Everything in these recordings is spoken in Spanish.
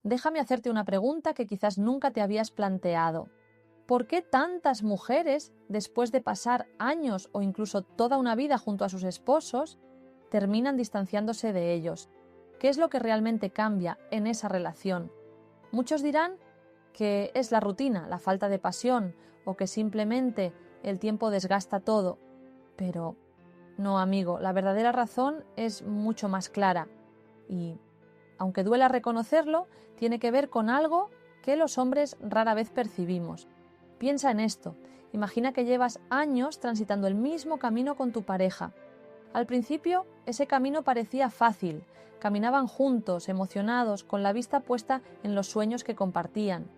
Déjame hacerte una pregunta que quizás nunca te habías planteado. ¿Por qué tantas mujeres, después de pasar años o incluso toda una vida junto a sus esposos, terminan distanciándose de ellos? ¿Qué es lo que realmente cambia en esa relación? Muchos dirán que es la rutina, la falta de pasión, o que simplemente el tiempo desgasta todo. Pero no, amigo, la verdadera razón es mucho más clara y, aunque duela reconocerlo, tiene que ver con algo que los hombres rara vez percibimos. Piensa en esto. Imagina que llevas años transitando el mismo camino con tu pareja. Al principio, ese camino parecía fácil. Caminaban juntos, emocionados, con la vista puesta en los sueños que compartían.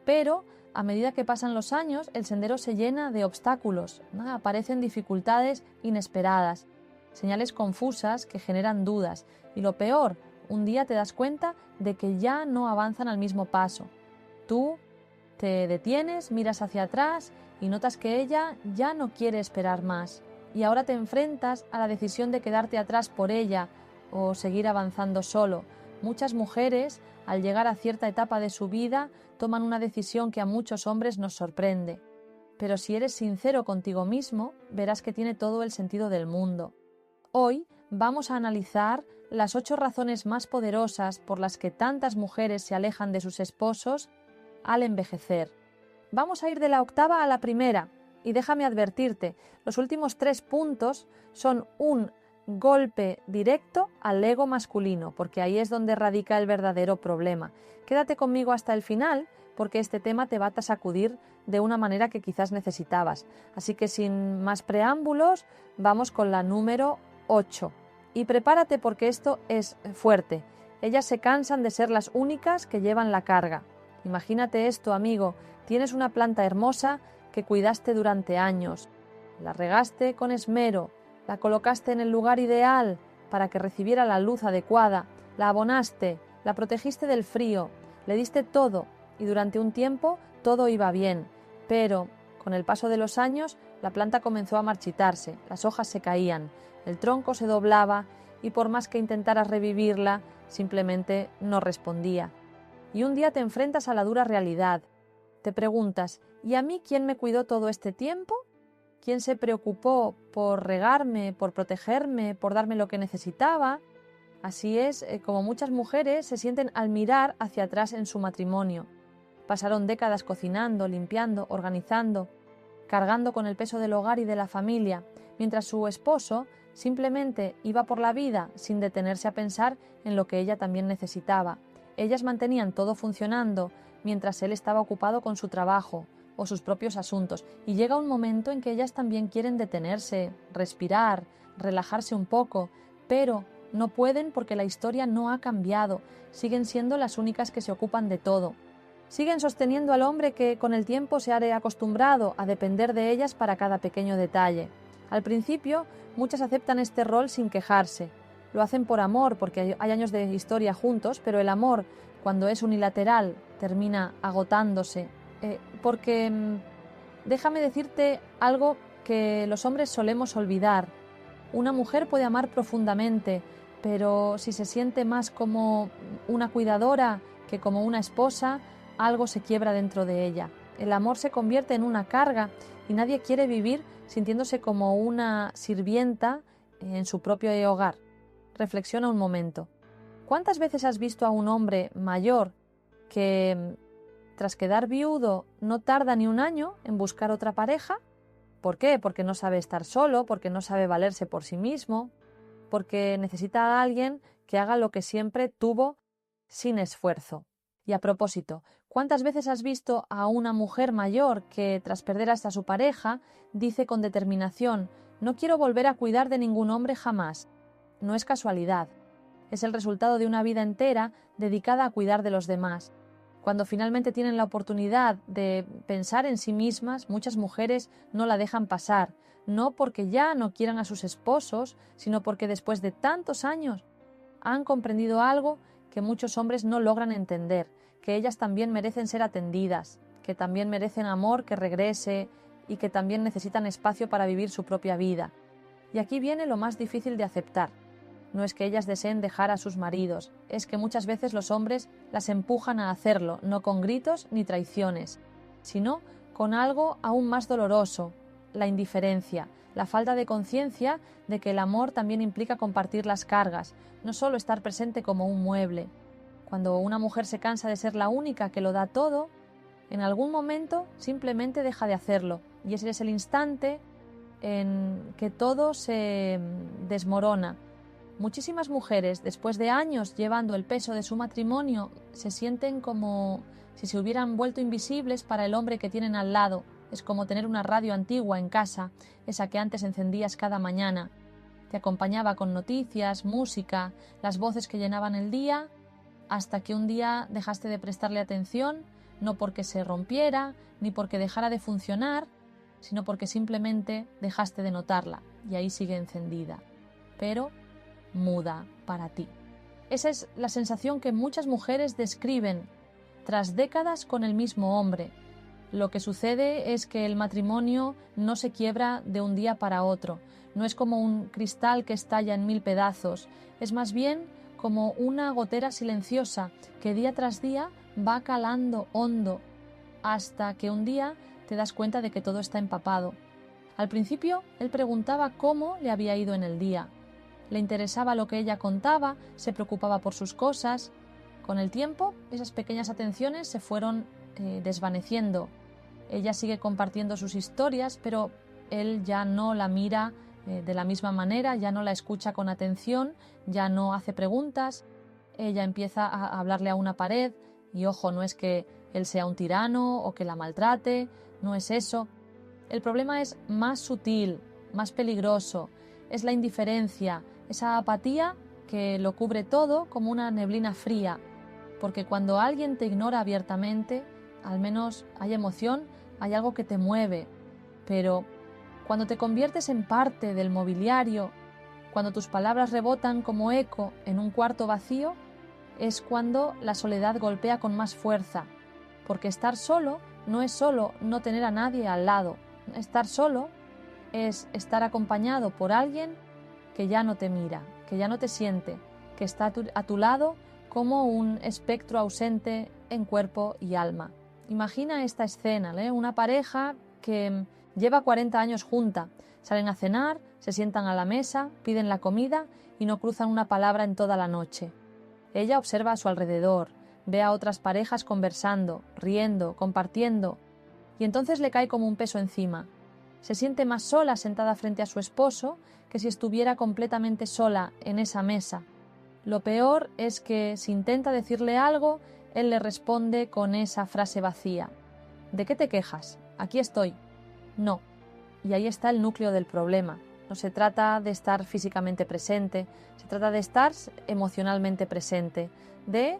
Pero, a medida que pasan los años, el sendero se llena de obstáculos, ¿no? Aparecen dificultades inesperadas, señales confusas que generan dudas. Y lo peor, un día te das cuenta de que ya no avanzan al mismo paso. Tú te detienes, miras hacia atrás y notas que ella ya no quiere esperar más. Y ahora te enfrentas a la decisión de quedarte atrás por ella o seguir avanzando solo. Muchas mujeres, al llegar a cierta etapa de su vida, toman una decisión que a muchos hombres nos sorprende. Pero si eres sincero contigo mismo, verás que tiene todo el sentido del mundo. Hoy vamos a analizar las 8 razones más poderosas por las que tantas mujeres se alejan de sus esposos al envejecer. Vamos a ir de la octava a la primera, y déjame advertirte, los últimos 3 puntos son un golpe directo al ego masculino, porque ahí es donde radica el verdadero problema. Quédate conmigo hasta el final, porque este tema te va a sacudir de una manera que quizás necesitabas. Así que sin más preámbulos, vamos con la número 8. Y prepárate porque esto es fuerte. Ellas se cansan de ser las únicas que llevan la carga. Imagínate esto, amigo. Tienes una planta hermosa que cuidaste durante años. La regaste con esmero, la colocaste en el lugar ideal para que recibiera la luz adecuada, la abonaste, la protegiste del frío, le diste todo y durante un tiempo todo iba bien. Pero, con el paso de los años, la planta comenzó a marchitarse, las hojas se caían, el tronco se doblaba y por más que intentaras revivirla, simplemente no respondía. Y un día te enfrentas a la dura realidad. Te preguntas, ¿y a mí quién me cuidó todo este tiempo? ¿Quién se preocupó por regarme, por protegerme, por darme lo que necesitaba? Así es como muchas mujeres se sienten al mirar hacia atrás en su matrimonio. Pasaron décadas cocinando, limpiando, organizando, cargando con el peso del hogar y de la familia, mientras su esposo simplemente iba por la vida sin detenerse a pensar en lo que ella también necesitaba. Ellas mantenían todo funcionando mientras él estaba ocupado con su trabajo o sus propios asuntos, y llega un momento en que ellas también quieren detenerse, respirar, relajarse un poco, pero no pueden porque la historia no ha cambiado, siguen siendo las únicas que se ocupan de todo. Siguen sosteniendo al hombre que con el tiempo se ha acostumbrado a depender de ellas para cada pequeño detalle. Al principio, muchas aceptan este rol sin quejarse. Lo hacen por amor, porque hay años de historia juntos, pero el amor, cuando es unilateral, termina agotándose. Porque déjame decirte algo que los hombres solemos olvidar. Una mujer puede amar profundamente, pero si se siente más como una cuidadora que como una esposa, algo se quiebra dentro de ella. El amor se convierte en una carga y nadie quiere vivir sintiéndose como una sirvienta en su propio hogar. Reflexiona un momento. ¿Cuántas veces has visto a un hombre mayor que, tras quedar viudo, no tarda ni un año en buscar otra pareja? ¿Por qué? Porque no sabe estar solo, porque no sabe valerse por sí mismo, porque necesita a alguien que haga lo que siempre tuvo sin esfuerzo. Y a propósito, ¿cuántas veces has visto a una mujer mayor que, tras perder hasta su pareja, dice con determinación: no quiero volver a cuidar de ningún hombre jamás? No es casualidad. Es el resultado de una vida entera dedicada a cuidar de los demás. Cuando finalmente tienen la oportunidad de pensar en sí mismas, muchas mujeres no la dejan pasar, no porque ya no quieran a sus esposos, sino porque después de tantos años han comprendido algo que muchos hombres no logran entender, que ellas también merecen ser atendidas, que también merecen amor que regrese y que también necesitan espacio para vivir su propia vida. Y aquí viene lo más difícil de aceptar. no es que ellas deseen dejar a sus maridos, es que muchas veces los hombres las empujan a hacerlo, no con gritos ni traiciones, sino con algo aún más doloroso, la indiferencia, la falta de conciencia de que el amor también implica compartir las cargas, no solo estar presente como un mueble. Cuando una mujer se cansa de ser la única que lo da todo, en algún momento simplemente deja de hacerlo, y ese es el instante en que todo se desmorona. Muchísimas mujeres, después de años llevando el peso de su matrimonio, se sienten como si se hubieran vuelto invisibles para el hombre que tienen al lado. Es como tener una radio antigua en casa, esa que antes encendías cada mañana. Te acompañaba con noticias, música, las voces que llenaban el día, hasta que un día dejaste de prestarle atención, no porque se rompiera, ni porque dejara de funcionar, sino porque simplemente dejaste de notarla, y ahí sigue encendida, pero muda para ti. Esa es la sensación que muchas mujeres describen tras décadas con el mismo hombre. Lo que sucede es que el matrimonio no se quiebra de un día para otro, no es como un cristal que estalla en 1000 pedazos, es más bien como una gotera silenciosa que día tras día va calando hondo, hasta que un día te das cuenta de que todo está empapado. Al principio, él preguntaba cómo le había ido en el día. Le interesaba lo que ella contaba, se preocupaba por sus cosas. Con el tiempo, esas pequeñas atenciones se fueron desvaneciendo. Ella sigue compartiendo sus historias, pero él ya no la mira de la misma manera, ya no la escucha con atención, ya no hace preguntas. Ella empieza a hablarle a una pared, y ojo, no es que él sea un tirano o que la maltrate, no es eso. El problema es más sutil, más peligroso, es la indiferencia, esa apatía que lo cubre todo como una neblina fría, porque cuando alguien te ignora abiertamente, al menos hay emoción, hay algo que te mueve, pero cuando te conviertes en parte del mobiliario, cuando tus palabras rebotan como eco en un cuarto vacío, es cuando la soledad golpea con más fuerza, porque estar solo no es solo no tener a nadie al lado, estar solo es estar acompañado por alguien que ya no te mira, que ya no te siente, que está a tu lado como un espectro ausente en cuerpo y alma. Imagina esta escena, una pareja que lleva 40 años junta, salen a cenar, se sientan a la mesa, piden la comida y no cruzan una palabra en toda la noche. Ella observa a su alrededor, ve a otras parejas conversando, riendo, compartiendo, y entonces le cae como un peso encima. Se siente más sola sentada frente a su esposo que si estuviera completamente sola en esa mesa. Lo peor es que si intenta decirle algo, él le responde con esa frase vacía. ¿De qué te quejas? Aquí estoy. No. Y ahí está el núcleo del problema. No se trata de estar físicamente presente, se trata de estar emocionalmente presente, de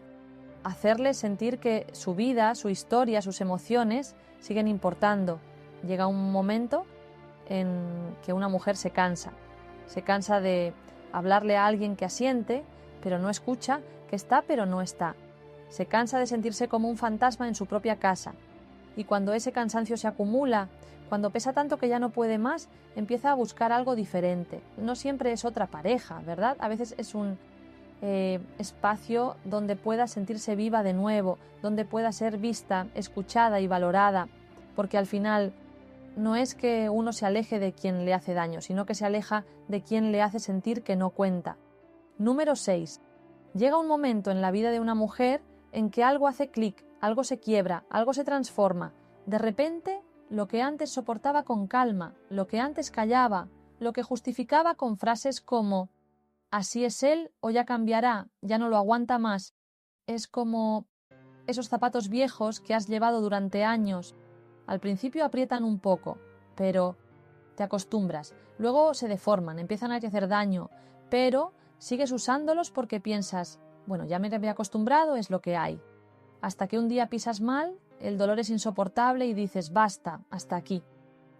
hacerle sentir que su vida, su historia, sus emociones siguen importando. Llega un momento en que una mujer se cansa de hablarle a alguien que asiente, pero no escucha, que está, pero no está. Se cansa de sentirse como un fantasma en su propia casa. Y cuando ese cansancio se acumula, cuando pesa tanto que ya no puede más, empieza a buscar algo diferente. No siempre es otra pareja, ¿verdad? A veces es un espacio donde pueda sentirse viva de nuevo, donde pueda ser vista, escuchada y valorada, porque al final no es que uno se aleje de quien le hace daño, sino que se aleja de quien le hace sentir que no cuenta. Número 6. Llega un momento en la vida de una mujer en que algo hace clic, algo se quiebra, algo se transforma. De repente, lo que antes soportaba con calma, lo que antes callaba, lo que justificaba con frases como «así es él» o «ya cambiará, ya no lo aguanta más», es como esos zapatos viejos que has llevado durante años. Al principio aprietan un poco, pero te acostumbras. Luego se deforman, empiezan a hacer daño, pero sigues usándolos porque piensas, bueno, ya me había acostumbrado, es lo que hay. Hasta que un día pisas mal, el dolor es insoportable y dices, basta, hasta aquí.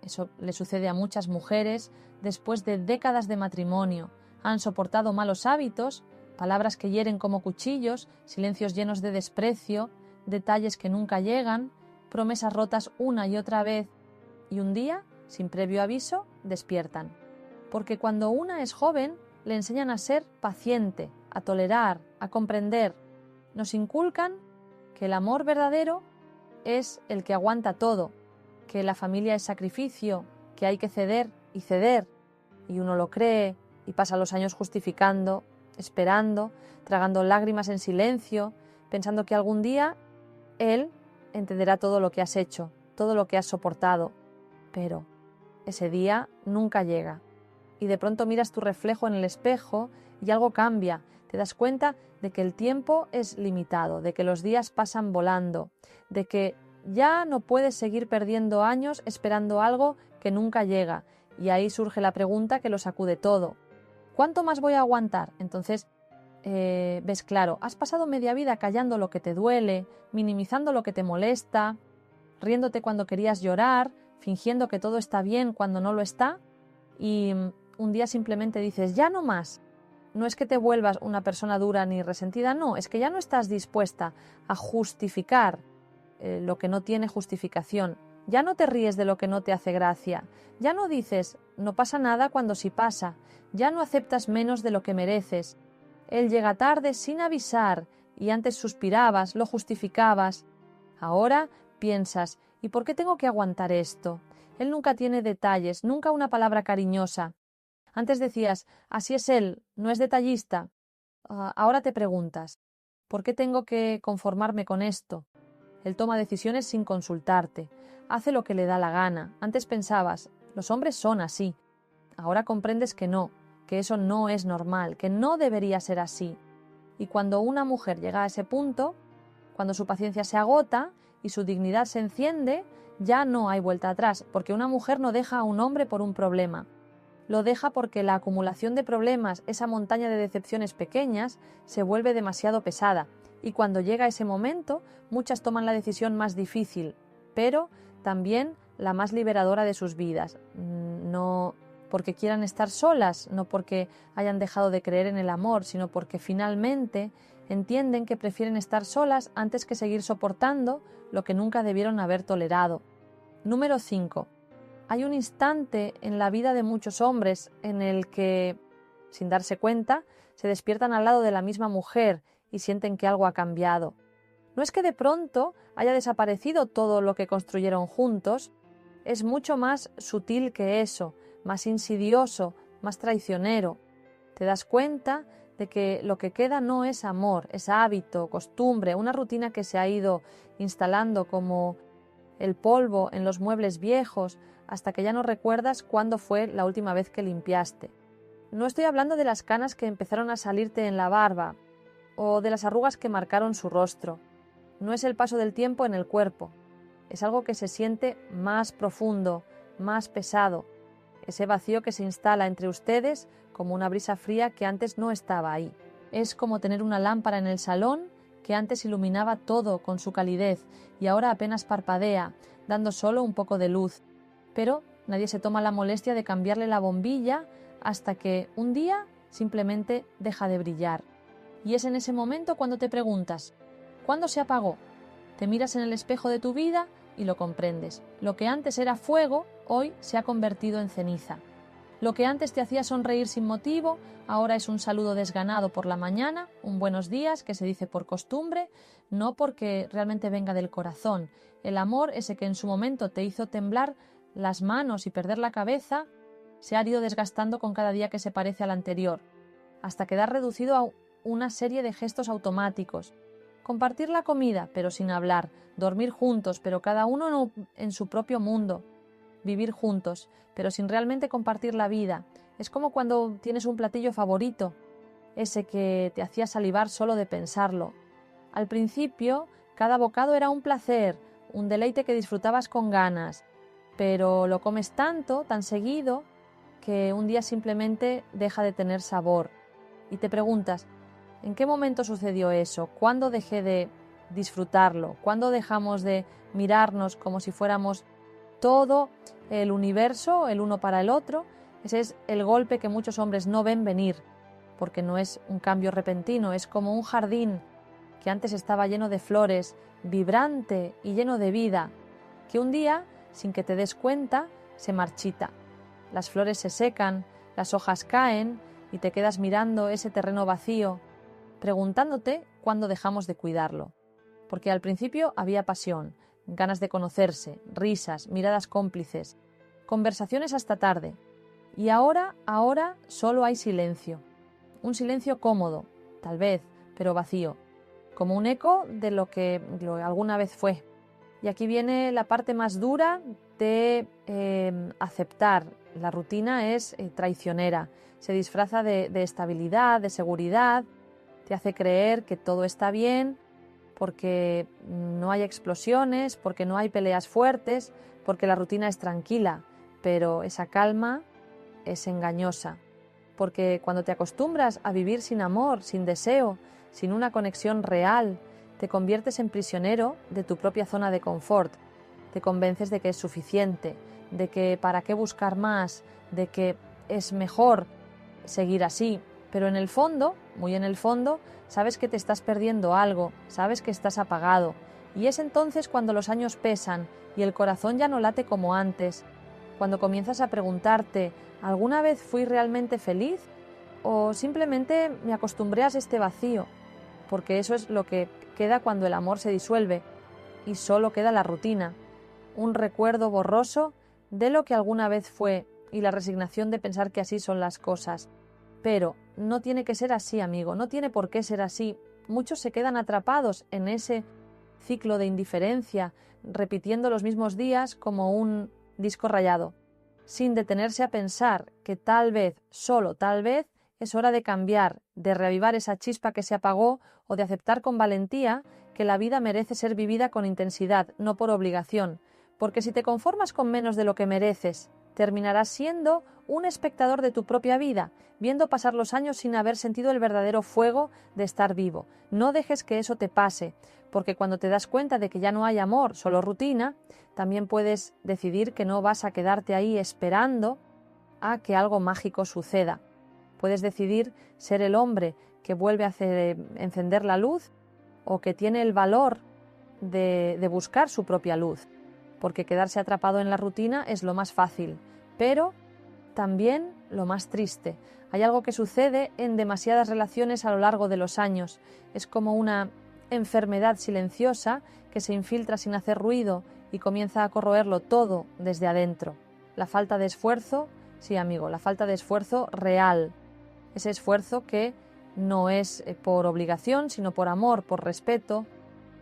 Eso le sucede a muchas mujeres después de décadas de matrimonio. Han soportado malos hábitos, palabras que hieren como cuchillos, silencios llenos de desprecio, detalles que nunca llegan, promesas rotas una y otra vez, y un día, sin previo aviso, despiertan. Porque cuando una es joven, le enseñan a ser paciente, a tolerar, a comprender. Nos inculcan que el amor verdadero es el que aguanta todo, que la familia es sacrificio, que hay que ceder y ceder, y uno lo cree y pasa los años justificando, esperando, tragando lágrimas en silencio, pensando que algún día él entenderá todo lo que has hecho, todo lo que has soportado, pero ese día nunca llega. Y de pronto miras tu reflejo en el espejo y algo cambia, te das cuenta de que el tiempo es limitado, de que los días pasan volando, de que ya no puedes seguir perdiendo años esperando algo que nunca llega. Y ahí surge la pregunta que lo sacude todo. ¿Cuánto más voy a aguantar? Entonces ves claro, has pasado media vida callando lo que te duele, minimizando lo que te molesta, riéndote cuando querías llorar, fingiendo que todo está bien cuando no lo está, y un día simplemente dices, ya no más. No es que te vuelvas una persona dura ni resentida, no, es que ya no estás dispuesta a justificar lo que no tiene justificación. Ya no te ríes de lo que no te hace gracia. Ya no dices, no pasa nada cuando sí pasa. Ya no aceptas menos de lo que mereces. Él llega tarde sin avisar y antes suspirabas, lo justificabas. Ahora piensas, ¿y por qué tengo que aguantar esto? Él nunca tiene detalles, nunca una palabra cariñosa. Antes decías, así es él, no es detallista. Ahora te preguntas, ¿por qué tengo que conformarme con esto? Él toma decisiones sin consultarte, hace lo que le da la gana. Antes pensabas, los hombres son así. Ahora comprendes que no, que eso no es normal, que no debería ser así. Y cuando una mujer llega a ese punto, cuando su paciencia se agota y su dignidad se enciende, ya no hay vuelta atrás, porque una mujer no deja a un hombre por un problema. Lo deja porque la acumulación de problemas, esa montaña de decepciones pequeñas, se vuelve demasiado pesada. Y cuando llega ese momento, muchas toman la decisión más difícil, pero también la más liberadora de sus vidas. No porque quieran estar solas, no porque hayan dejado de creer en el amor, sino porque finalmente entienden que prefieren estar solas antes que seguir soportando lo que nunca debieron haber tolerado. Número 5. Hay un instante en la vida de muchos hombres en el que, sin darse cuenta, se despiertan al lado de la misma mujer y sienten que algo ha cambiado. No es que de pronto haya desaparecido todo lo que construyeron juntos, es mucho más sutil que eso, más insidioso, más traicionero. Te das cuenta de que lo que queda no es amor, es hábito, costumbre, una rutina que se ha ido instalando como el polvo en los muebles viejos hasta que ya no recuerdas cuándo fue la última vez que limpiaste. No estoy hablando de las canas que empezaron a salirte en la barba o de las arrugas que marcaron su rostro. No es el paso del tiempo en el cuerpo, es algo que se siente más profundo, más pesado, ese vacío que se instala entre ustedes como una brisa fría que antes no estaba ahí. Es como tener una lámpara en el salón que antes iluminaba todo con su calidez y ahora apenas parpadea, dando solo un poco de luz. Pero nadie se toma la molestia de cambiarle la bombilla hasta que un día simplemente deja de brillar. Y es en ese momento cuando te preguntas, ¿cuándo se apagó? Te miras en el espejo de tu vida y lo comprendes. Lo que antes era fuego, hoy se ha convertido en ceniza. Lo que antes te hacía sonreír sin motivo, ahora es un saludo desganado por la mañana, un buenos días que se dice por costumbre, no porque realmente venga del corazón. El amor, ese que en su momento te hizo temblar las manos y perder la cabeza, se ha ido desgastando con cada día que se parece al anterior, hasta quedar reducido a una serie de gestos automáticos. Compartir la comida, pero sin hablar, dormir juntos, pero cada uno en su propio mundo, vivir juntos, pero sin realmente compartir la vida. Es como cuando tienes un platillo favorito, ese que te hacía salivar solo de pensarlo. Al principio, cada bocado era un placer, un deleite que disfrutabas con ganas, pero lo comes tanto, tan seguido, que un día simplemente deja de tener sabor. Y te preguntas, ¿en qué momento sucedió eso? ¿Cuándo dejé de disfrutarlo? ¿Cuándo dejamos de mirarnos como si fuéramos todo el universo, el uno para el otro? Ese es el golpe que muchos hombres no ven venir, porque no es un cambio repentino, es como un jardín que antes estaba lleno de flores, vibrante y lleno de vida, que un día, sin que te des cuenta, se marchita. Las flores se secan, las hojas caen, y te quedas mirando ese terreno vacío, preguntándote cuándo dejamos de cuidarlo. Porque al principio había pasión, ganas de conocerse, risas, miradas cómplices, conversaciones hasta tarde. Y ahora solo hay silencio. Un silencio cómodo, tal vez, pero vacío, como un eco de lo que alguna vez fue. Y aquí viene la parte más dura de aceptar. La rutina es traicionera, se disfraza de estabilidad, de seguridad, te hace creer que todo está bien porque no hay explosiones, porque no hay peleas fuertes, porque la rutina es tranquila, pero esa calma es engañosa. Porque cuando te acostumbras a vivir sin amor, sin deseo, sin una conexión real, te conviertes en prisionero de tu propia zona de confort. Te convences de que es suficiente, de que para qué buscar más, de que es mejor seguir así. Pero en el fondo, muy en el fondo, sabes que te estás perdiendo algo, sabes que estás apagado. Y es entonces cuando los años pesan y el corazón ya no late como antes. Cuando comienzas a preguntarte, ¿alguna vez fui realmente feliz? ¿O simplemente me acostumbré a este vacío? Porque eso es lo que queda cuando el amor se disuelve y solo queda la rutina, un recuerdo borroso de lo que alguna vez fue y la resignación de pensar que así son las cosas. Pero no tiene que ser así, amigo, no tiene por qué ser así. Muchos se quedan atrapados en ese ciclo de indiferencia, repitiendo los mismos días como un disco rayado, sin detenerse a pensar que tal vez, solo tal vez, es hora de cambiar, de reavivar esa chispa que se apagó o de aceptar con valentía que la vida merece ser vivida con intensidad, no por obligación, porque si te conformas con menos de lo que mereces, terminarás siendo un espectador de tu propia vida, viendo pasar los años sin haber sentido el verdadero fuego de estar vivo. No dejes que eso te pase, porque cuando te das cuenta de que ya no hay amor, solo rutina, también puedes decidir que no vas a quedarte ahí esperando a que algo mágico suceda. Puedes decidir ser el hombre que vuelve a encender la luz o que tiene el valor de buscar su propia luz, porque quedarse atrapado en la rutina es lo más fácil, pero también lo más triste. Hay algo que sucede en demasiadas relaciones a lo largo de los años. Es como una enfermedad silenciosa que se infiltra sin hacer ruido y comienza a corroerlo todo desde adentro. La falta de esfuerzo, sí amigo, la falta de esfuerzo real. Ese esfuerzo que no es por obligación, sino por amor, por respeto,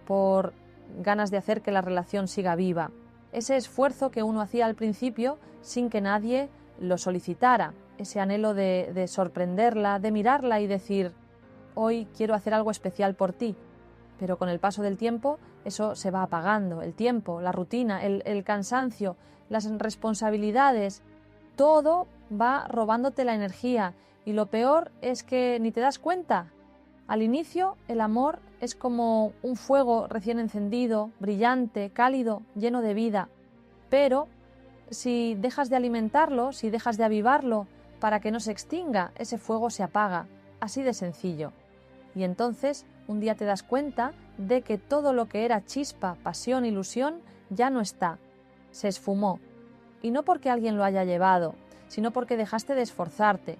por ganas de hacer que la relación siga viva. Ese esfuerzo que uno hacía al principio sin que nadie lo solicitara, ese anhelo de sorprenderla, de mirarla y decir, hoy quiero hacer algo especial por ti. Pero con el paso del tiempo eso se va apagando, el tiempo, la rutina, el cansancio, las responsabilidades, todo va robándote la energía y lo peor es que ni te das cuenta. Al inicio el amor es como un fuego recién encendido, brillante, cálido, lleno de vida, pero si dejas de alimentarlo, si dejas de avivarlo para que no se extinga, ese fuego se apaga, así de sencillo. Y entonces un día te das cuenta de que todo lo que era chispa, pasión, ilusión, ya no está, se esfumó. Y no porque alguien lo haya llevado, sino porque dejaste de esforzarte.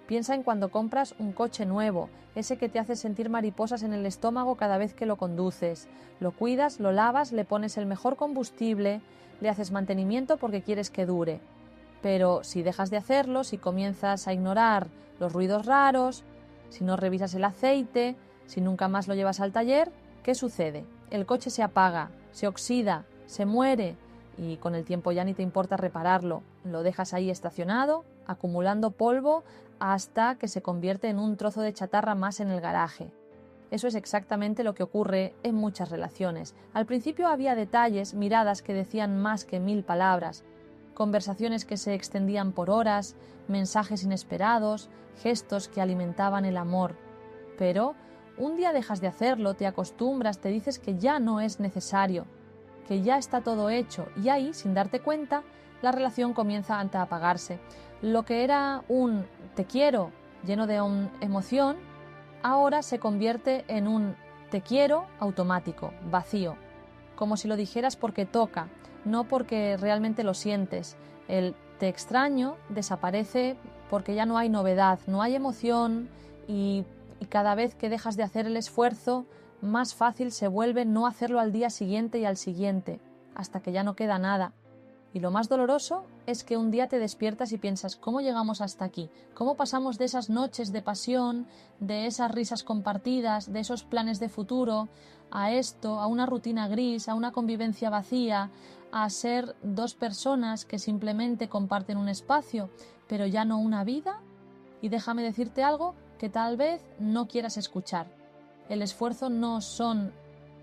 Piensa en cuando compras un coche nuevo, ese que te hace sentir mariposas en el estómago cada vez que lo conduces. Lo cuidas, lo lavas, le pones el mejor combustible, le haces mantenimiento porque quieres que dure. Pero si dejas de hacerlo, si comienzas a ignorar los ruidos raros, si no revisas el aceite, si nunca más lo llevas al taller, ¿qué sucede? El coche se apaga, se oxida, se muere y con el tiempo ya ni te importa repararlo. Lo dejas ahí estacionado, acumulando polvo hasta que se convierte en un trozo de chatarra más en el garaje. Eso es exactamente lo que ocurre en muchas relaciones. Al principio había detalles, miradas que decían más que 1000 palabras, conversaciones que se extendían por horas, mensajes inesperados, gestos que alimentaban el amor. Pero un día dejas de hacerlo, te acostumbras, te dices que ya no es necesario, que ya está todo hecho y ahí, sin darte cuenta, la relación comienza a apagarse. Lo que era un te quiero lleno de emoción, ahora se convierte en un te quiero automático, vacío, como si lo dijeras porque toca, no porque realmente lo sientes. El te extraño desaparece porque ya no hay novedad, no hay emoción y cada vez que dejas de hacer el esfuerzo, más fácil se vuelve no hacerlo al día siguiente y al siguiente, hasta que ya no queda nada. Y lo más doloroso es que un día te despiertas y piensas, ¿cómo llegamos hasta aquí? ¿Cómo pasamos de esas noches de pasión, de esas risas compartidas, de esos planes de futuro, a esto, a una rutina gris, a una convivencia vacía, a ser dos personas que simplemente comparten un espacio, pero ya no una vida? Y déjame decirte algo que tal vez no quieras escuchar. El esfuerzo no son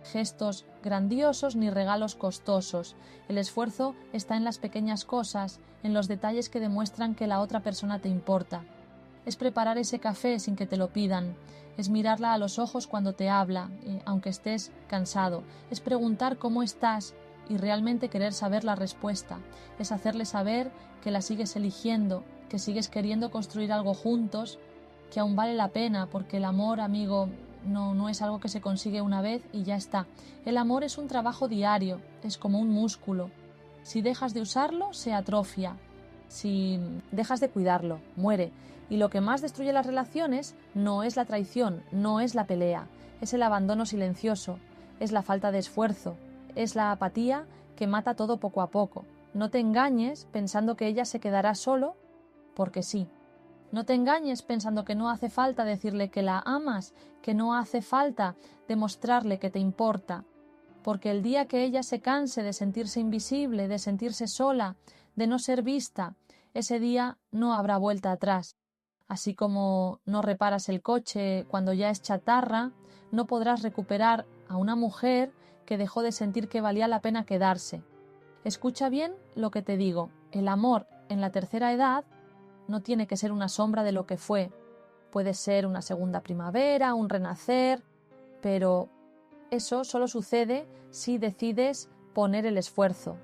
gestos grandiosos ni regalos costosos. El esfuerzo está en las pequeñas cosas, en los detalles que demuestran que la otra persona te importa. Es preparar ese café sin que te lo pidan, es mirarla a los ojos cuando te habla, aunque estés cansado, es preguntar cómo estás y realmente querer saber la respuesta, es hacerle saber que la sigues eligiendo, que sigues queriendo construir algo juntos, que aún vale la pena, porque el amor, amigo, no es algo que se consigue una vez y ya está. El amor es un trabajo diario, es como un músculo. Si dejas de usarlo, se atrofia. Si dejas de cuidarlo, muere. Y lo que más destruye las relaciones no es la traición, no es la pelea, es el abandono silencioso, es la falta de esfuerzo, es la apatía que mata todo poco a poco. No te engañes pensando que ella se quedará solo porque sí. No te engañes pensando que no hace falta decirle que la amas, que no hace falta demostrarle que te importa, porque el día que ella se canse de sentirse invisible, de sentirse sola, de no ser vista, ese día no habrá vuelta atrás. Así como no reparas el coche cuando ya es chatarra, no podrás recuperar a una mujer que dejó de sentir que valía la pena quedarse. Escucha bien lo que te digo, el amor en la tercera edad no tiene que ser una sombra de lo que fue. Puede ser una segunda primavera, un renacer, pero eso solo sucede si decides poner el esfuerzo,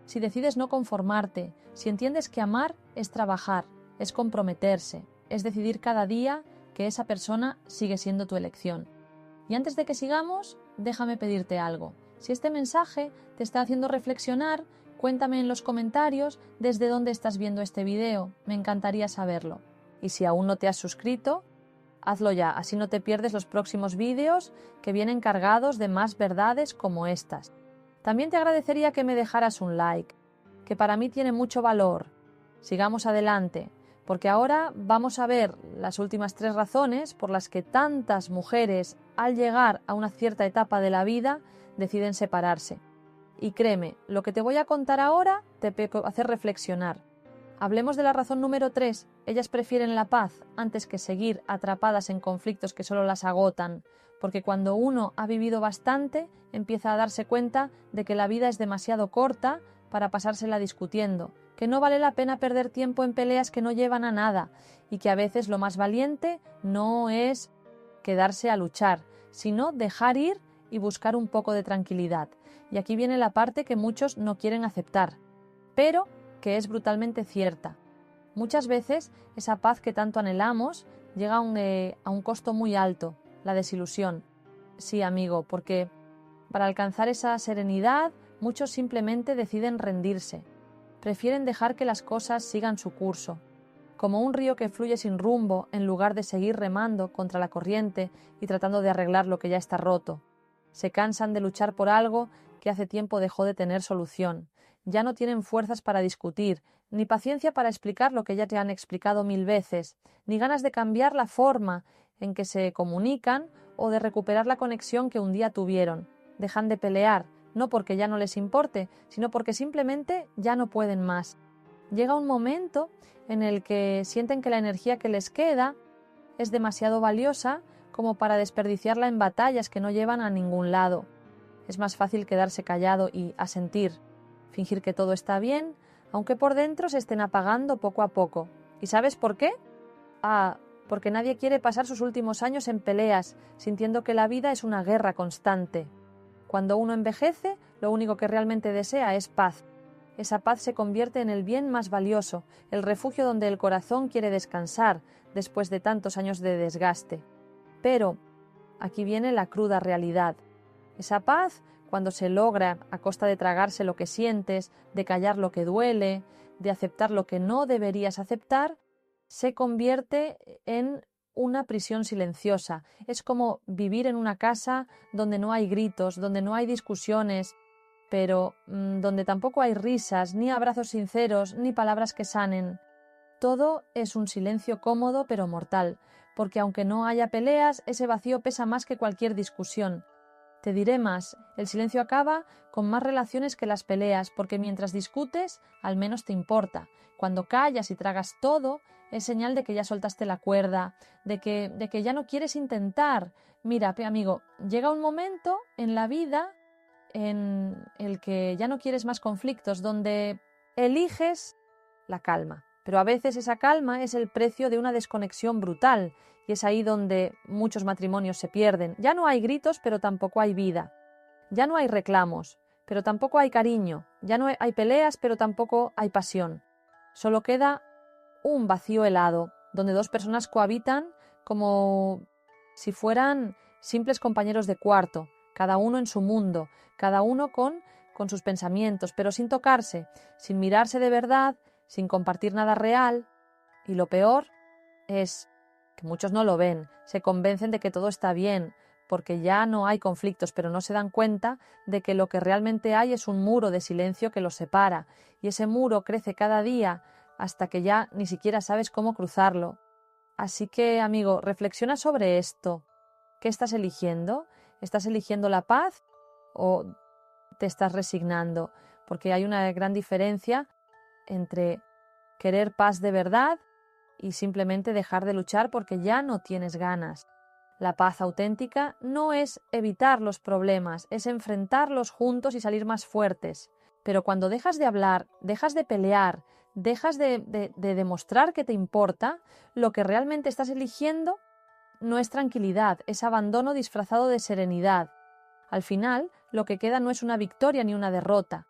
si decides no conformarte, si entiendes que amar es trabajar, es comprometerse, es decidir cada día que esa persona sigue siendo tu elección. Y antes de que sigamos, déjame pedirte algo. Si este mensaje te está haciendo reflexionar, cuéntame en los comentarios desde dónde estás viendo este video, me encantaría saberlo. Y si aún no te has suscrito, hazlo ya, así no te pierdes los próximos vídeos que vienen cargados de más verdades como estas. También te agradecería que me dejaras un like, que para mí tiene mucho valor. Sigamos adelante, porque ahora vamos a ver las últimas 3 razones por las que tantas mujeres, al llegar a una cierta etapa de la vida, deciden separarse. Y créeme, lo que te voy a contar ahora te puede hacer reflexionar. Hablemos de la razón número 3. Ellas prefieren la paz antes que seguir atrapadas en conflictos que solo las agotan, porque cuando uno ha vivido bastante, empieza a darse cuenta de que la vida es demasiado corta para pasársela discutiendo, que no vale la pena perder tiempo en peleas que no llevan a nada, y que a veces lo más valiente no es quedarse a luchar, sino dejar ir y buscar un poco de tranquilidad. Y aquí viene la parte que muchos no quieren aceptar, pero que es brutalmente cierta. Muchas veces esa paz que tanto anhelamos llega a un costo muy alto, la desilusión. Sí, amigo, porque para alcanzar esa serenidad muchos simplemente deciden rendirse. Prefieren dejar que las cosas sigan su curso, como un río que fluye sin rumbo en lugar de seguir remando contra la corriente y tratando de arreglar lo que ya está roto. Se cansan de luchar por algo que hace tiempo dejó de tener solución. Ya no tienen fuerzas para discutir, ni paciencia para explicar lo que ya te han explicado 1000 veces, ni ganas de cambiar la forma en que se comunican o de recuperar la conexión que un día tuvieron. Dejan de pelear, no porque ya no les importe, sino porque simplemente ya no pueden más. Llega un momento en el que sienten que la energía que les queda es demasiado valiosa como para desperdiciarla en batallas que no llevan a ningún lado. Es más fácil quedarse callado y asentir, fingir que todo está bien, aunque por dentro se estén apagando poco a poco. ¿Y sabes por qué? Porque nadie quiere pasar sus últimos años en peleas, sintiendo que la vida es una guerra constante. Cuando uno envejece, lo único que realmente desea es paz. Esa paz se convierte en el bien más valioso, el refugio donde el corazón quiere descansar después de tantos años de desgaste. Pero aquí viene la cruda realidad. Esa paz, cuando se logra a costa de tragarse lo que sientes, de callar lo que duele, de aceptar lo que no deberías aceptar, se convierte en una prisión silenciosa. Es como vivir en una casa donde no hay gritos, donde no hay discusiones, pero donde tampoco hay risas, ni abrazos sinceros, ni palabras que sanen. Todo es un silencio cómodo pero mortal, porque aunque no haya peleas, ese vacío pesa más que cualquier discusión. Te diré más, el silencio acaba con más relaciones que las peleas, porque mientras discutes, al menos te importa. Cuando callas y tragas todo, es señal de que ya soltaste la cuerda, de que ya no quieres intentar. Mira, amigo, llega un momento en la vida en el que ya no quieres más conflictos, donde eliges la calma. Pero a veces esa calma es el precio de una desconexión brutal, y es ahí donde muchos matrimonios se pierden. Ya no hay gritos, pero tampoco hay vida. Ya no hay reclamos, pero tampoco hay cariño. Ya no hay peleas, pero tampoco hay pasión. Solo queda un vacío helado, donde dos personas cohabitan como si fueran simples compañeros de cuarto, cada uno en su mundo, cada uno con sus pensamientos, pero sin tocarse, sin mirarse de verdad, sin compartir nada real. Y lo peor es que muchos no lo ven, se convencen de que todo está bien, porque ya no hay conflictos, pero no se dan cuenta de que lo que realmente hay es un muro de silencio que los separa, y ese muro crece cada día hasta que ya ni siquiera sabes cómo cruzarlo. Así que, amigo, reflexiona sobre esto. ¿Qué estás eligiendo? ¿Estás eligiendo la paz o te estás resignando? Porque hay una gran diferencia entre querer paz de verdad y simplemente dejar de luchar porque ya no tienes ganas. La paz auténtica no es evitar los problemas, es enfrentarlos juntos y salir más fuertes. Pero cuando dejas de hablar, dejas de pelear, dejas de demostrar que te importa, lo que realmente estás eligiendo no es tranquilidad, es abandono disfrazado de serenidad. Al final, lo que queda no es una victoria ni una derrota.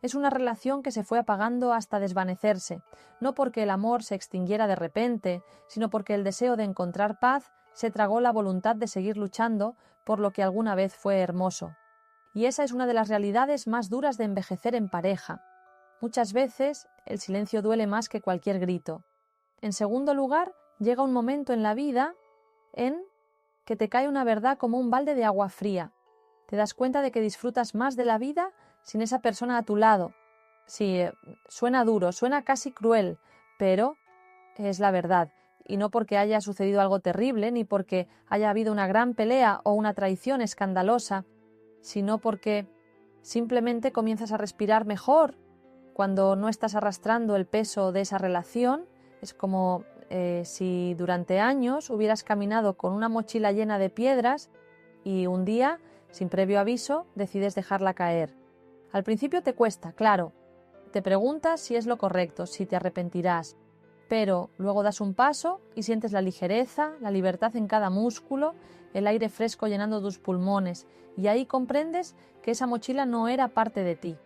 Es una relación que se fue apagando hasta desvanecerse, no porque el amor se extinguiera de repente, sino porque el deseo de encontrar paz se tragó la voluntad de seguir luchando por lo que alguna vez fue hermoso. Y esa es una de las realidades más duras de envejecer en pareja. Muchas veces el silencio duele más que cualquier grito. En segundo lugar, llega un momento en la vida en que te cae una verdad como un balde de agua fría. Te das cuenta de que disfrutas más de la vida sin esa persona a tu lado. Sí, suena duro, suena casi cruel, pero es la verdad. Y no porque haya sucedido algo terrible, ni porque haya habido una gran pelea o una traición escandalosa, sino porque simplemente comienzas a respirar mejor cuando no estás arrastrando el peso de esa relación. Es como si durante años hubieras caminado con una mochila llena de piedras y un día, sin previo aviso, decides dejarla caer. Al principio te cuesta, claro. Te preguntas si es lo correcto, si te arrepentirás. Pero luego das un paso y sientes la ligereza, la libertad en cada músculo, el aire fresco llenando tus pulmones, y ahí comprendes que esa mochila no era parte de ti.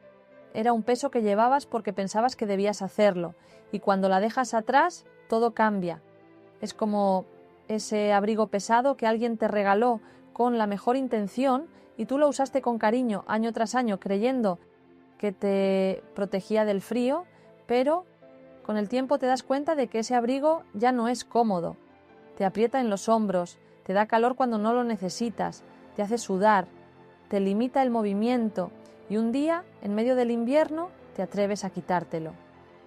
Era un peso que llevabas porque pensabas que debías hacerlo, y cuando la dejas atrás, todo cambia. Es como ese abrigo pesado que alguien te regaló con la mejor intención y tú lo usaste con cariño año tras año creyendo que te protegía del frío, pero con el tiempo te das cuenta de que ese abrigo ya no es cómodo. Te aprieta en los hombros, te da calor cuando no lo necesitas, te hace sudar, te limita el movimiento y un día, en medio del invierno, te atreves a quitártelo.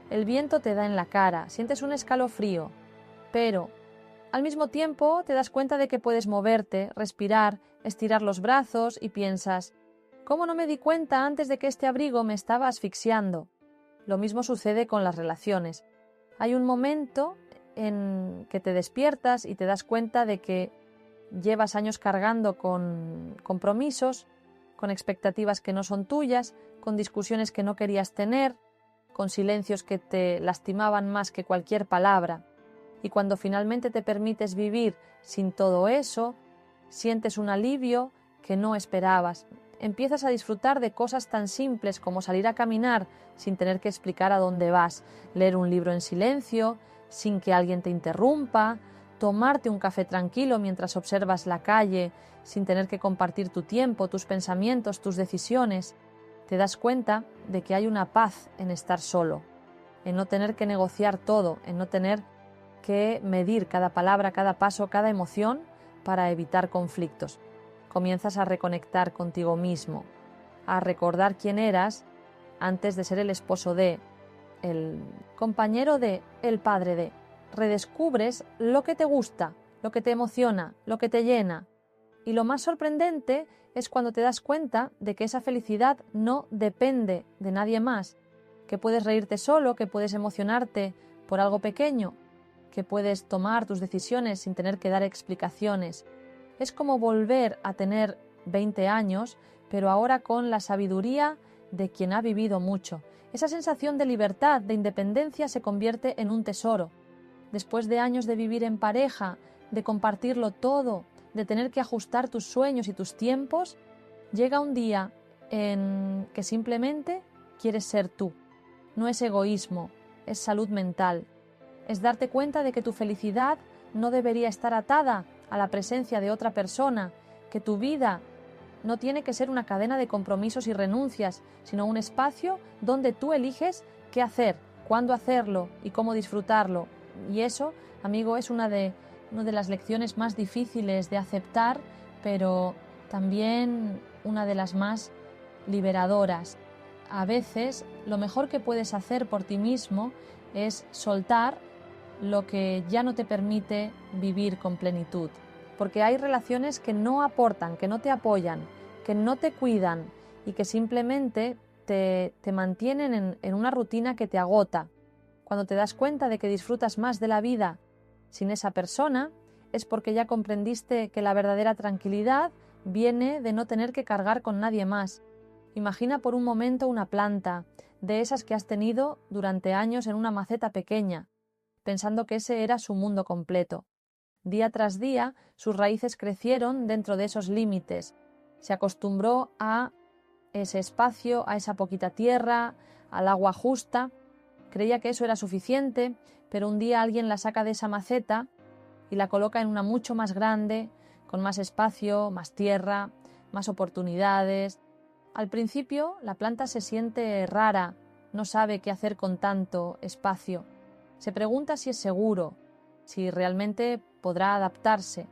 El viento te da en la cara, sientes un escalofrío, pero al mismo tiempo te das cuenta de que puedes moverte, respirar, estirar los brazos y piensas: ¿cómo no me di cuenta antes de que este abrigo me estaba asfixiando? Lo mismo sucede con las relaciones. Hay un momento en que te despiertas y te das cuenta de que llevas años cargando con compromisos, con expectativas que no son tuyas, con discusiones que no querías tener, con silencios que te lastimaban más que cualquier palabra. Y cuando finalmente te permites vivir sin todo eso, sientes un alivio que no esperabas. Empiezas a disfrutar de cosas tan simples como salir a caminar sin tener que explicar a dónde vas, leer un libro en silencio, sin que alguien te interrumpa, tomarte un café tranquilo mientras observas la calle, sin tener que compartir tu tiempo, tus pensamientos, tus decisiones. Te das cuenta de que hay una paz en estar solo, en no tener que negociar todo, en no tener que medir cada palabra, cada paso, cada emoción para evitar conflictos. Comienzas a reconectar contigo mismo, a recordar quién eras antes de ser el esposo de, el compañero de, el padre de. Redescubres lo que te gusta, lo que te emociona, lo que te llena. Y lo más sorprendente es cuando te das cuenta de que esa felicidad no depende de nadie más, que puedes reírte solo, que puedes emocionarte por algo pequeño, que puedes tomar tus decisiones sin tener que dar explicaciones. Es como volver a tener 20 años, pero ahora con la sabiduría de quien ha vivido mucho. Esa sensación de libertad, de independencia, se convierte en un tesoro. Después de años de vivir en pareja, de compartirlo todo, de tener que ajustar tus sueños y tus tiempos, llega un día en que simplemente quieres ser tú. No es egoísmo, es salud mental. Es darte cuenta de que tu felicidad no debería estar atada a la presencia de otra persona, que tu vida no tiene que ser una cadena de compromisos y renuncias, sino un espacio donde tú eliges qué hacer, cuándo hacerlo y cómo disfrutarlo. Y eso, amigo, es una de las lecciones más difíciles de aceptar, pero también una de las más liberadoras. A veces, lo mejor que puedes hacer por ti mismo es soltar lo que ya no te permite vivir con plenitud. Porque hay relaciones que no aportan, que no te apoyan, que no te cuidan y que simplemente te mantienen en una rutina que te agota. Cuando te das cuenta de que disfrutas más de la vida sin esa persona, es porque ya comprendiste que la verdadera tranquilidad viene de no tener que cargar con nadie más. Imagina por un momento una planta, de esas que has tenido durante años en una maceta pequeña, pensando que ese era su mundo completo. Día tras día, sus raíces crecieron dentro de esos límites. Se acostumbró a ese espacio, a esa poquita tierra, al agua justa. Creía que eso era suficiente, pero un día alguien la saca de esa maceta y la coloca en una mucho más grande, con más espacio, más tierra, más oportunidades. Al principio, la planta se siente rara, no sabe qué hacer con tanto espacio. Se pregunta si es seguro, si realmente podrá adaptarse,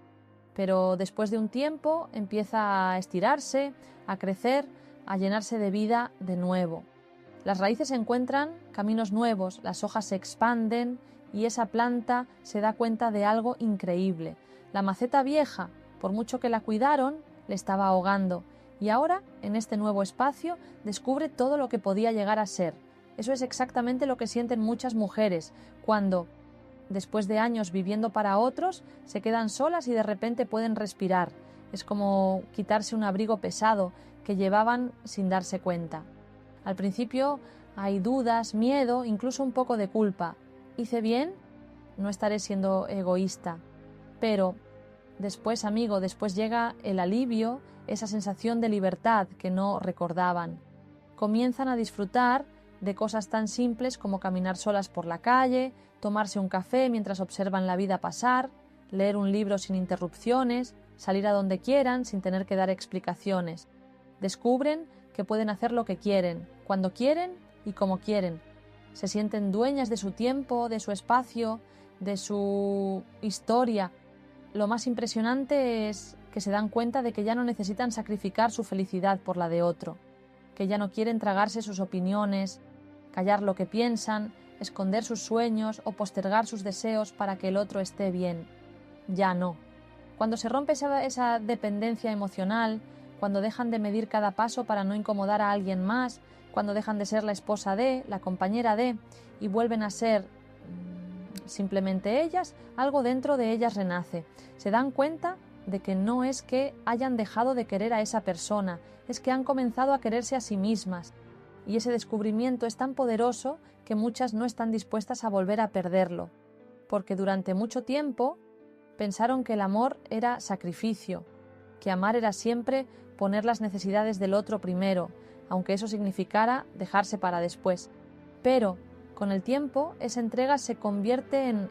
pero después de un tiempo empieza a estirarse, a crecer, a llenarse de vida de nuevo. Las raíces encuentran caminos nuevos, las hojas se expanden y esa planta se da cuenta de algo increíble. La maceta vieja, por mucho que la cuidaron, le estaba ahogando y ahora, en este nuevo espacio, descubre todo lo que podía llegar a ser. Eso es exactamente lo que sienten muchas mujeres cuando, después de años viviendo para otros, se quedan solas y de repente pueden respirar. Es como quitarse un abrigo pesado que llevaban sin darse cuenta. Al principio hay dudas, miedo, incluso un poco de culpa. ¿Hice bien? No estaré siendo egoísta. Pero después, amigo, después llega el alivio, esa sensación de libertad que no recordaban. Comienzan a disfrutar de cosas tan simples como caminar solas por la calle, tomarse un café mientras observan la vida pasar, leer un libro sin interrupciones, salir a donde quieran sin tener que dar explicaciones. Descubren que pueden hacer lo que quieren, cuando quieren y como quieren. Se sienten dueñas de su tiempo, de su espacio, de su historia. Lo más impresionante es que se dan cuenta de que ya no necesitan sacrificar su felicidad por la de otro, que ya no quieren tragarse sus opiniones, callar lo que piensan, esconder sus sueños o postergar sus deseos para que el otro esté bien. Ya no. Cuando se rompe esa dependencia emocional, cuando dejan de medir cada paso para no incomodar a alguien más, cuando dejan de ser la esposa de, la compañera de, y vuelven a ser simplemente ellas, algo dentro de ellas renace. Se dan cuenta de que no es que hayan dejado de querer a esa persona, es que han comenzado a quererse a sí mismas. Y ese descubrimiento es tan poderoso que muchas no están dispuestas a volver a perderlo, porque durante mucho tiempo pensaron que el amor era sacrificio, que amar era siempre poner las necesidades del otro primero, aunque eso significara dejarse para después. Pero, con el tiempo, esa entrega se convierte en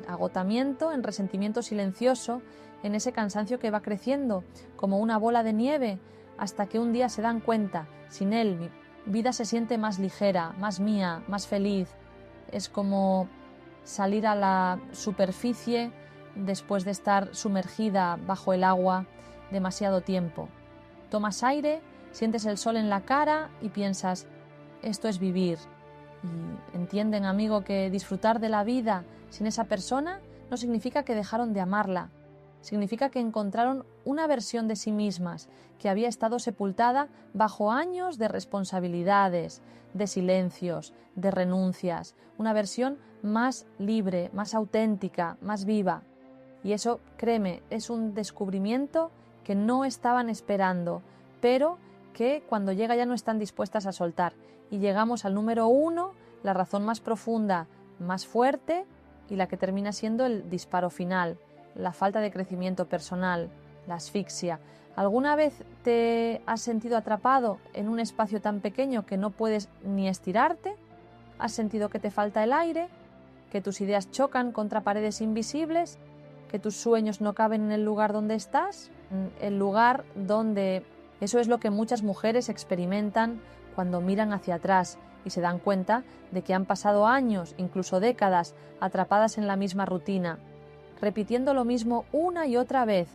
agotamiento, en resentimiento silencioso, en ese cansancio que va creciendo, como una bola de nieve, hasta que un día se dan cuenta, sin él mi vida se siente más ligera, más mía, más feliz. Es como salir a la superficie después de estar sumergida bajo el agua demasiado tiempo. Tomas aire, sientes el sol en la cara y piensas, esto es vivir. Y entienden, amigo, que disfrutar de la vida sin esa persona no significa que dejaron de amarla. Significa que encontraron una versión de sí mismas que había estado sepultada bajo años de responsabilidades, de silencios, de renuncias, una versión más libre, más auténtica, más viva. Y eso, créeme, es un descubrimiento que no estaban esperando, pero que cuando llega ya no están dispuestas a soltar. Y llegamos al número 1, la razón más profunda, más fuerte y la que termina siendo el disparo final, la falta de crecimiento personal, la asfixia. ¿Alguna vez te has sentido atrapado en un espacio tan pequeño que no puedes ni estirarte? ¿Has sentido que te falta el aire? ¿Que tus ideas chocan contra paredes invisibles? ¿Que tus sueños no caben en el lugar donde estás? El lugar donde... Eso es lo que muchas mujeres experimentan cuando miran hacia atrás y se dan cuenta de que han pasado años, incluso décadas, atrapadas en la misma rutina, repitiendo lo mismo una y otra vez,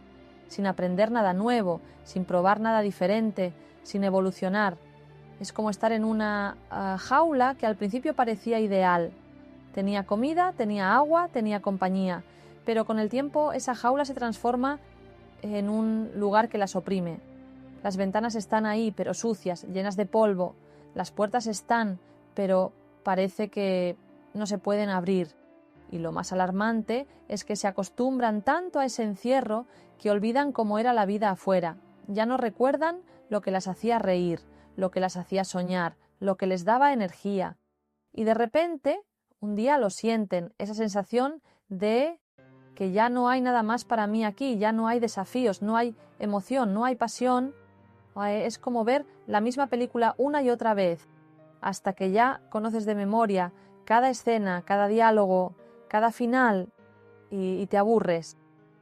sin aprender nada nuevo, sin probar nada diferente, sin evolucionar. Es como estar en una jaula que al principio parecía ideal. Tenía comida, tenía agua, tenía compañía, pero con el tiempo esa jaula se transforma en un lugar que las oprime. Las ventanas están ahí, pero sucias, llenas de polvo. Las puertas están, pero parece que no se pueden abrir. Y lo más alarmante es que se acostumbran tanto a ese encierro que olvidan cómo era la vida afuera. Ya no recuerdan lo que las hacía reír, lo que las hacía soñar, lo que les daba energía. Y de repente, un día lo sienten, esa sensación de que ya no hay nada más para mí aquí, ya no hay desafíos, no hay emoción, no hay pasión. Es como ver la misma película una y otra vez, hasta que ya conoces de memoria cada escena, cada diálogo, cada final, y te aburres,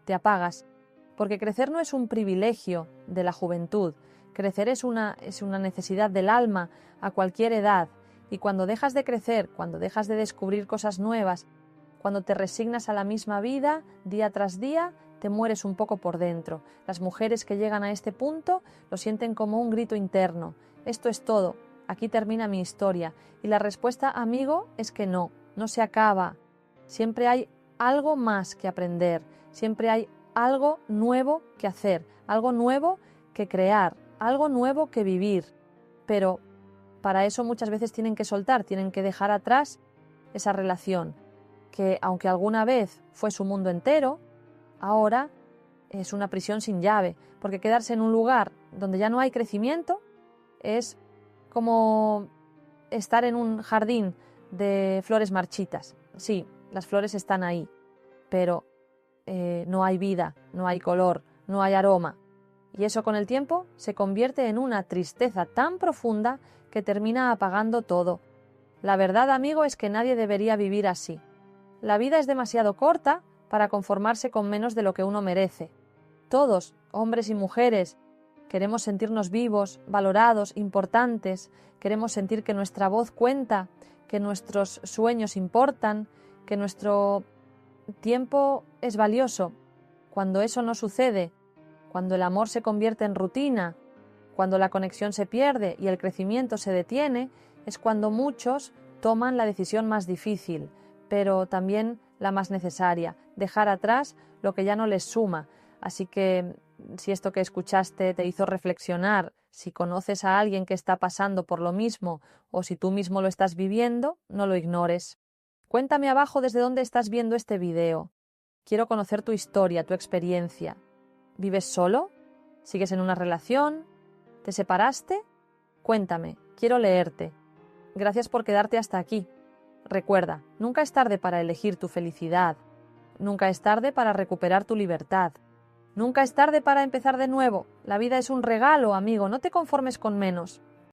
te apagas. Porque crecer no es un privilegio de la juventud, crecer es una necesidad del alma a cualquier edad, y cuando dejas de crecer, cuando dejas de descubrir cosas nuevas, cuando te resignas a la misma vida, día tras día, te mueres un poco por dentro. Las mujeres que llegan a este punto lo sienten como un grito interno. Esto es todo, aquí termina mi historia. Y la respuesta, amigo, es que no se acaba. Siempre hay algo más que aprender, siempre hay algo nuevo que hacer, algo nuevo que crear, algo nuevo que vivir. Pero para eso muchas veces tienen que soltar, tienen que dejar atrás esa relación, que aunque alguna vez fue su mundo entero, ahora es una prisión sin llave, porque quedarse en un lugar donde ya no hay crecimiento es como estar en un jardín de flores marchitas. Sí, las flores están ahí, pero no hay vida, no hay color, no hay aroma. Y eso con el tiempo se convierte en una tristeza tan profunda que termina apagando todo. La verdad, amigo, es que nadie debería vivir así. La vida es demasiado corta para conformarse con menos de lo que uno merece. Todos, hombres y mujeres, queremos sentirnos vivos, valorados, importantes, queremos sentir que nuestra voz cuenta, que nuestros sueños importan, que nuestro tiempo es valioso. Cuando eso no sucede, cuando el amor se convierte en rutina, cuando la conexión se pierde y el crecimiento se detiene, es cuando muchos toman la decisión más difícil, pero también la más necesaria, dejar atrás lo que ya no les suma. Así que si esto que escuchaste te hizo reflexionar, si conoces a alguien que está pasando por lo mismo o si tú mismo lo estás viviendo, no lo ignores. Cuéntame abajo desde dónde estás viendo este video. Quiero conocer tu historia, tu experiencia. ¿Vives solo? ¿Sigues en una relación? ¿Te separaste? Cuéntame, quiero leerte. Gracias por quedarte hasta aquí. Recuerda, nunca es tarde para elegir tu felicidad. Nunca es tarde para recuperar tu libertad. Nunca es tarde para empezar de nuevo. La vida es un regalo, amigo, no te conformes con menos.